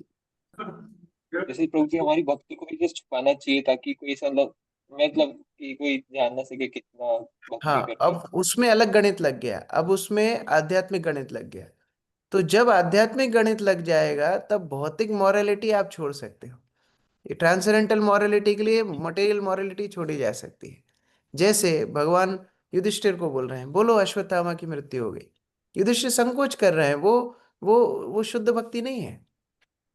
जैसे प्रभु जी हमारी भक्ति को भी जैसे छुपाना चाहिए ताकि कोई ऐसा मतलब कि कोई जान ना सके कितना भक्ति हाँ, करते हैं। अब उसमें अलग गणित लग गया, अब उसमें आध्यात्मिक गणित लग गया। तो जब आध्यात्मिक गणित लग जाएगा तब भौतिक मॉरलिटी आप छोड़ सकते हो। ये ट्रांसेंडेंटल मॉरलिटी के लिए मटेरियल मॉरलिटी छोड़ी जा सकती है। जैसे भगवान युधिष्ठिर को बोल रहे हैं, बोलो अश्वत्थामा की मृत्यु हो गई। युधिष्ठिर संकोच कर रहे हैं, वो वो शुद्ध भक्ति नहीं है।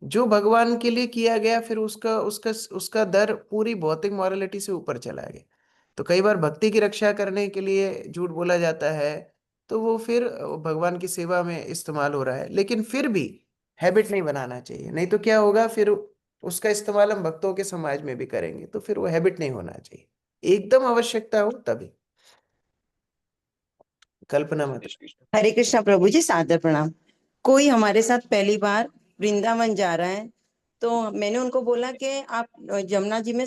जो भगवान के लिए किया गया, फिर उसका उसका उसका दर पूरी भौतिक मॉरलिटी से ऊपर चला गया। तो कई बार भक्ति की रक्षा करने के लिए झूठ बोला जाता है, तो वो फिर भगवान की सेवा में इस्तेमाल हो रहा है, लेकिन फिर भी हैबिट नहीं बनाना चाहिए। नहीं तो क्या होगा, फिर उसका इस्तेमाल हम भक्तों के समाज में भी करेंगे, तो फिर वो हैबिट नहीं होना चाहिए, एकदम आवश्यकता हो तभी। कल्पना मत। हरे कृष्णा प्रभु जी, सादर प्रणाम। कोई हमारे साथ पहली बार वृंदावन जा रहा है, तो मैंने उनको बोला कि आप यमुना जी में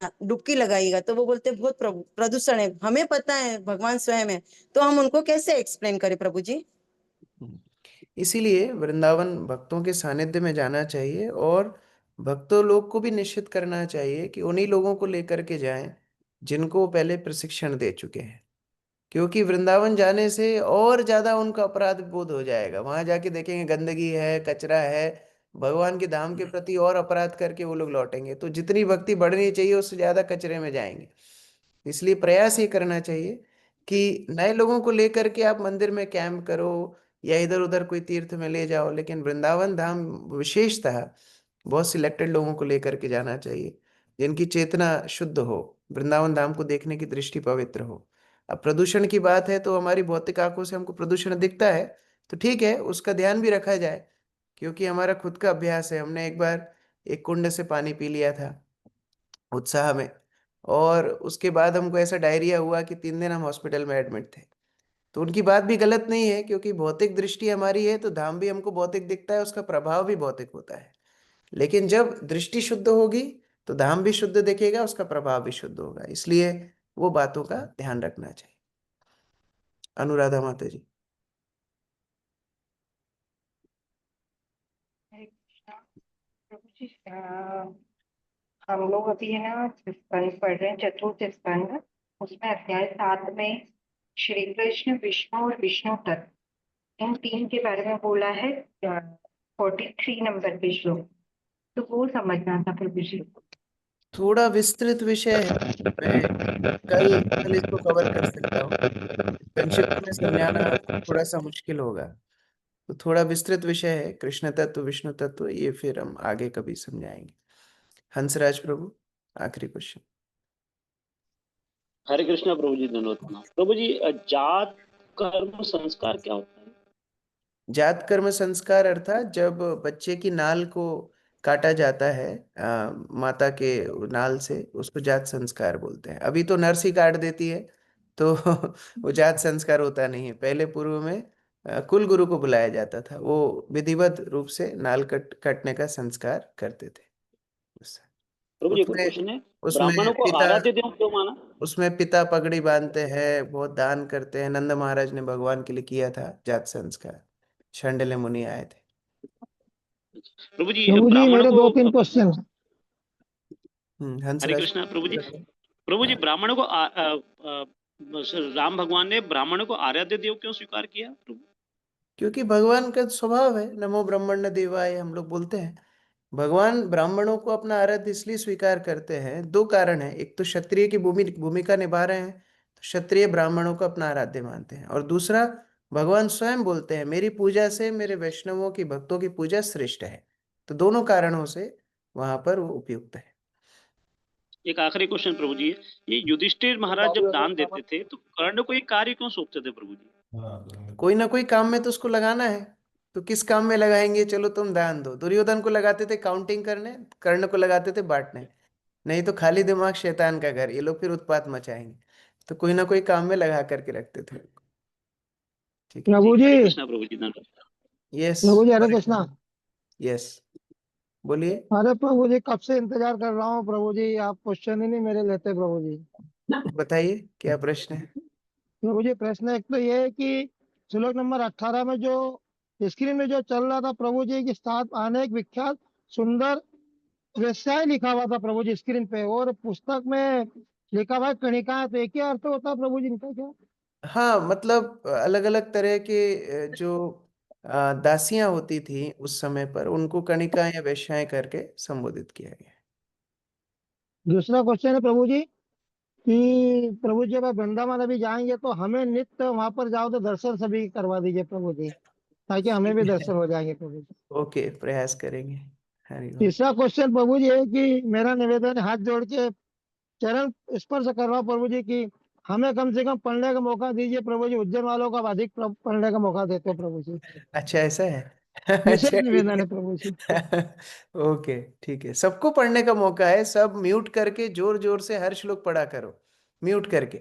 डुबकी लगाइएगा, तो वो बोलते बहुत प्रदूषण है। हमें पता है भगवान स्वयं है, तो हम उनको कैसे एक्सप्लेन करें प्रभु जी? इसीलिए वृंदावन भक्तों के सानिध्य में जाना चाहिए, और भक्तों लोग को भी निश्चित करना चाहिए कि उन्हीं लोगों को लेकर के जाएं जिनको पहले प्रशिक्षण दे चुके हैं। क्योंकि वृंदावन जाने से और ज्यादा उनका अपराध बोध हो जाएगा। वहां जाके देखेंगे गंदगी है, कचरा है, भगवान के धाम के प्रति और अपराध करके वो लोग लौटेंगे। तो जितनी भक्ति बढ़नी चाहिए उससे ज्यादा कचरे में जाएंगे। इसलिए प्रयास ये करना चाहिए कि नए लोगों को लेकर के आप मंदिर में कैंप करो या इधर उधर कोई तीर्थ में ले जाओ, लेकिन वृंदावन धाम विशेषतः बहुत सिलेक्टेड लोगों को लेकर के जाना चाहिए, जिनकी चेतना शुद्ध हो, वृंदावन धाम को देखने की दृष्टि पवित्र हो। अब प्रदूषण की बात है तो हमारी भौतिक आंखों से हमको प्रदूषण दिखता है, तो ठीक है, उसका ध्यान भी रखा जाए, क्योंकि हमारा खुद का अभ्यास है। हमने एक बार एक कुंड से पानी पी लिया था उत्साह में, और उसके बाद हमको ऐसा डायरिया हुआ कि 3 दिन हम हॉस्पिटल में एडमिट थे। तो उनकी बात भी गलत नहीं है, क्योंकि भौतिक दृष्टि हमारी है तो धाम भी हमको भौतिक दिखता है, उसका प्रभाव भी भौतिक होता है। लेकिन जब दृष्टि शुद्ध होगी तो धाम भी शुद्ध दिखेगा, उसका प्रभाव भी शुद्ध होगा। इसलिए वो बातों का ध्यान रखना चाहिए। अनुराधा माता जी। हरे कृष्णा प्रभु जी। हम लोग अभी है ना स्कंद पढ़ रहे हैं, चतुर्थ स्कंद। उसमें अध्याय 7 में श्री कृष्ण, विष्णु और विष्णु तत्व, इन 3 के बारे में बोला है। 43 नंबर पे श्लोक, तो वो समझना था प्रभु जी। थोड़ा विस्तृत विषय है, मैं कल इसको कवर कर सकता हूँ। संक्षिप्त में समझाना थोड़ा सा मुश्किल होगा, तो थोड़ा विस्तृत विषय है कृष्ण तत्व विष्णु तत्व, ये फिर हम आगे कभी समझाएंगे। हंसराज प्रभु, आखिरी क्वेश्चन। हरे कृष्णा प्रभु जी, धन्यवाद प्रणाम। प्रभु जी, जात कर्म संस्कार क्या होता है? जात कर्म संस्कार अर्थात जब बच्चे की नाल को काटा जाता है माता के नाल से, उसको जात संस्कार बोलते हैं। अभी तो नर्स ही काट देती है, तो वो जात संस्कार होता नहीं है। पहले पूर्व में कुल गुरु को बुलाया जाता था, वो विधिवत रूप से नाल काटने का संस्कार करते थे। प्रभु जी, कोई उसमें क्वेश्चन है? उसमें ब्राह्मणों को पिता आराध्य देव क्यों माना? उसमें पिता पगड़ी बांधते हैं, बहुत दान करते हैं। नंद महाराज ने भगवान के लिए किया था जात संस्कार, शांडिल्य मुनि आए थे। प्रभु जी, प्रभु जी ब्राह्मणों मेरे को 2-3 क्वेश्चन। हरे हंसराज। कृष्णा प्रभु जी। प्रभु जी, ब्राह्मणों को राम भगवान ने ब्राह्मणों को आराध्य देव क्यों स्वीकार किया प्रभु? क्योंकि भगवान का स्वभाव है, नमो ब्रह्मण्य देवाय हम लोग बोलते हैं। भगवान ब्राह्मणों को अपना आराध्य इसलिए स्वीकार करते हैं, 2 कारण है। एक तो क्षत्रिय की भूमिका निभा रहे हैं, तो क्षत्रिय ब्राह्मणों को अपना आराध्य मानते हैं। और दूसरा, भगवान स्वयं बोलते हैं मेरी पूजा से मेरे वैष्णवों की, भक्तों की पूजा श्रेष्ठ है। तो दोनों कारणों से वहां पर वो उपयुक्त है। एक आखिरी क्वेश्चन प्रभु जी, ये युधिष्ठिर महाराज जब दान देते थे तो कर्ण को ये कार्य क्यों सौंपते थे प्रभु जी? कोई ना कोई काम में तो उसको लगाना है, तो किस काम में लगाएंगे? चलो तुम दान दो। दुर्योधन को लगाते थे काउंटिंग करने, कर्ण को लगाते थे बांटने। नहीं तो खाली दिमाग शैतान का घर, ये लोग फिर उत्पात मचाएंगे। तो कोई ना कोई काम में लगा करके रखते थे। ठीक है। प्रभु जी, हरे कृष्णा प्रभु जी, धन्यवाद। यस प्रभु जी हरे कृष्णा। यस, बोलिए। अरे प्रभु जी, कब से इंतजार कर रहा हूँ प्रभु जी, आप क्वेश्चन ही नहीं मेरे लेते प्रभु जी। बताइए क्या प्रश्न है। प्रभु जी, प्रश्न एक तो ये है कि श्लोक नंबर 18 में जो स्क्रीन में जो चल रहा था प्रभु जी, कि 7 आने एक विख्यात सुंदर व्यवसाय लिखा हुआ था प्रभु जी स्क्रीन पे, और पुस्तक में लिखा हुआ है कणिकाएं, तो एक ही अर्थ होता है प्रभु जी इनका क्या? हाँ, मतलब अलग अलग तरह के जो दासियां होती थी उस समय पर, उनको कणिका या वेश्याएं करके संबोधित किया गया। दूसरा क्वेश्चन है प्रभु जी कि प्रभु जी अगर वृंदावन अभी जाएंगे तो हमें नित्य वहां पर जाओ तो दर्शन सभी करवा दीजिए प्रभु जी, ताकि हमें भी दर्शन हो जाएंगे प्रभु जी। ओके, प्रयास करेंगे। हरि ओम। तीसरा क्वेश्चन प्रभु जी है कि मेरा निवेदन है, हाथ जोड़ के चरण स्पर्श कर रहा हूँ प्रभु जी, कि हमें कम से कम पढ़ने का मौका दीजिए प्रभु जी। उज्जैन वालों को आप अधिक पढ़ने का मौका देते हो प्रभु जी, अच्छा, ऐसा है। विशेष अच्छा, ठीक निवेदन है। है प्रभु जी। ओके, ठीक है, सबको पढ़ने का मौका है। सब म्यूट करके जोर जोर से हर श्लोक पढ़ा करो, म्यूट करके।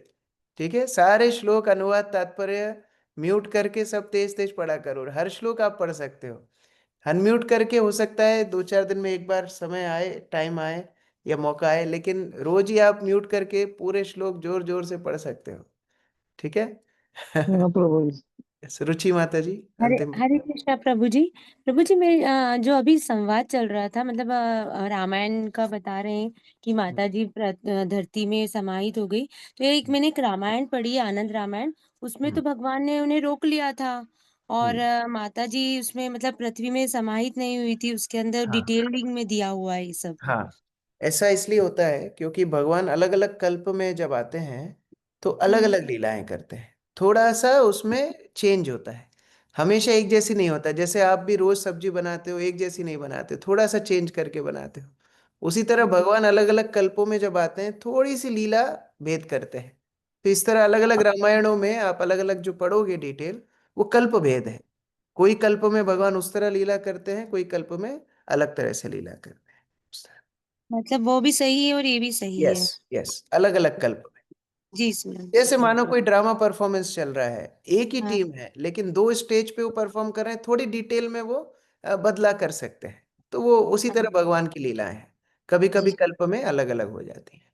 ठीक है, सारे श्लोक अनुवाद तात्पर्य म्यूट करके सब तेज तेज पढ़ा करो। हर श्लोक आप पढ़ सकते हो, अनम्यूट करके हो सकता है 2-4 दिन में एक बार समय आए, टाइम आए या मौका आए, लेकिन रोज ही आप म्यूट करके पूरे श्लोक जोर जोर से पढ़ सकते हो। ठीक है। हाँ प्रभु जी। रुचि माता जी, हरे अंतिम। हरे कृष्णा प्रभु जी। प्रभु जी मैं जो अभी संवाद चल रहा था मतलब रामायण का बता रहे हैं कि माता जी धरती में समाहित हो गई। तो एक मैंने एक रामायण पढ़ी, आनंद रामायण। उसमें तो भगवान ने उन्हें रोक लिया था और माता जी उसमें मतलब पृथ्वी में समाहित नहीं हुई थी। उसके अंदर हाँ डिटेलिंग में दिया हुआ है ये सब। हाँ, ऐसा इसलिए होता है क्योंकि भगवान अलग अलग कल्प में जब आते हैं तो अलग अलग लीलाएं करते हैं। थोड़ा सा उसमें चेंज होता है, हमेशा एक जैसी नहीं होता। जैसे आप भी रोज सब्जी बनाते हो, एक जैसी नहीं बनाते, थोड़ा सा चेंज करके बनाते हो। उसी तरह भगवान अलग अलग कल्पों में जब आते हैं थोड़ी सी लीला भेद करते हैं। तो इस तरह अलग अलग रामायणों में आप अलग अलग जो पढ़ोगे डिटेल, वो कल्प भेद है। कोई कल्प में भगवान उस तरह लीला करते हैं, कोई कल्प में अलग तरह से लीला करते हैं। मतलब वो भी सही है और ये भी सही यस है। यस, अलग अलग कल्प में। जी सुन जैसे मानो कोई ड्रामा परफॉर्मेंस चल रहा है, एक ही हाँ टीम है लेकिन दो स्टेज पे वो परफॉर्म कर रहे हैं, थोड़ी डिटेल में वो बदला कर सकते हैं। तो वो उसी तरह भगवान की लीलाएं हैं, कभी कभी जी कल्प में अलग अलग हो जाती हैं।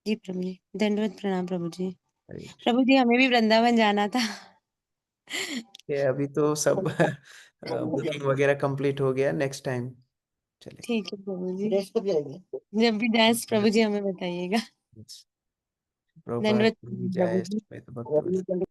जी प्रभु जी, दंडवत प्रणाम प्रभु जी। हरे प्रभु जी हमें भी वृंदावन जाना था। ये अभी तो सब बुकिंग वगैरह कंप्लीट हो गया, नेक्स्ट टाइम चले। ठीक है प्रभु जी, जब भी जाए प्रभु जी हमें बताइएगा। प्रभुपाद दंडवत की प्रणाम प्रभु जय, जी। श्रीमद् भगवत